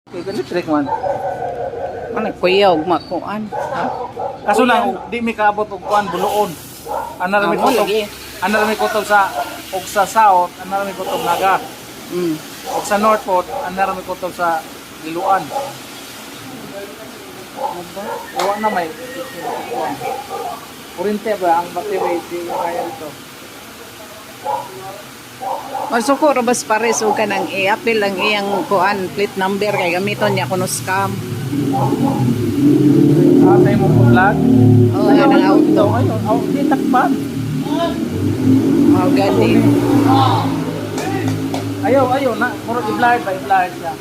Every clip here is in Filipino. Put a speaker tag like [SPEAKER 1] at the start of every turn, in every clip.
[SPEAKER 1] Electric man.
[SPEAKER 2] Ano kuya og makuan.
[SPEAKER 1] Kaso lang di mi kaabot og kuan buloon. Ana ra mi
[SPEAKER 2] Amo
[SPEAKER 1] kutob.
[SPEAKER 2] lagi.
[SPEAKER 1] Ana ra mi kutob sa og sa south, ana ra mi kutob naga. Og sa north po, ana ra mi kutob sa Liluan. Uwa na may kurente ba ang battery di kaya dito.
[SPEAKER 2] Masuko robas pares o kanang i-apil ang iyang kuan plate number kay gamiton niya kuno scam.
[SPEAKER 1] Atay mo po vlog.
[SPEAKER 2] Oh, yan ang auto.
[SPEAKER 1] Ayun, di takpan.
[SPEAKER 2] Oh, gani.
[SPEAKER 1] Ayaw na, muro i-vlog ba, i-vlog siya.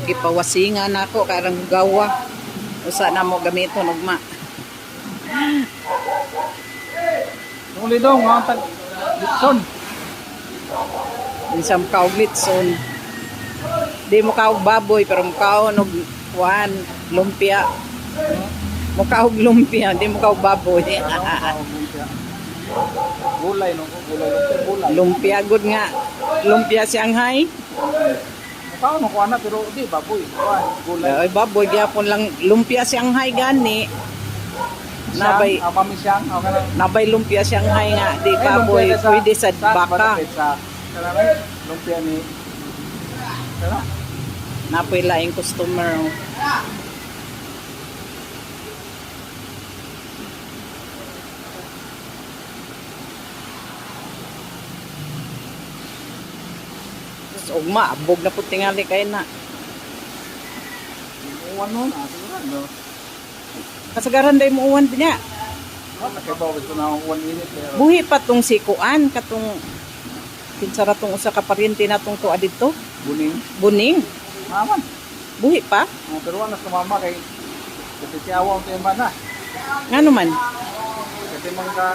[SPEAKER 2] Gipawasingan ako karang gawa. Usa na mo gamiton ugma.
[SPEAKER 1] Kung lidong, mga tag Dixon.
[SPEAKER 2] Binsam kauglit-son. Di mo kaog baboy pero mo kaon og kuan lumpia. Mo kaog lumpia, di mo kaog baboy.
[SPEAKER 1] Gulay, no? Gulay.
[SPEAKER 2] Lumpia gud nga. Lumpia Shanghai.
[SPEAKER 1] Mukha no kuha na, pero di, baboy. Gulay.
[SPEAKER 2] Ay baboy gyapon lang lumpia Shanghai gani. Nabay
[SPEAKER 1] Mami siyang, okay na.
[SPEAKER 2] nabay lumpia Shanghai nga di baboy pwede sa baka.
[SPEAKER 1] Lumpia ni... Sana?
[SPEAKER 2] Napoy laing customer. Ugma, abog na po tingali kayo na.
[SPEAKER 1] Uwan nun, sigurado.
[SPEAKER 2] Kasagaran day mo uwan din niya.
[SPEAKER 1] Nakibaw ito na 1 minute. Pero...
[SPEAKER 2] Buhi pa tong sikuan, katong kinsara tong usa ka paryente na tong tuwa dito.
[SPEAKER 1] Buning.
[SPEAKER 2] Buning.
[SPEAKER 1] Maman.
[SPEAKER 2] Buhi pa.
[SPEAKER 1] Pero wala sa mama kay... Kasi siyawa ang tema na.
[SPEAKER 2] Nga naman.
[SPEAKER 1] Kasi mga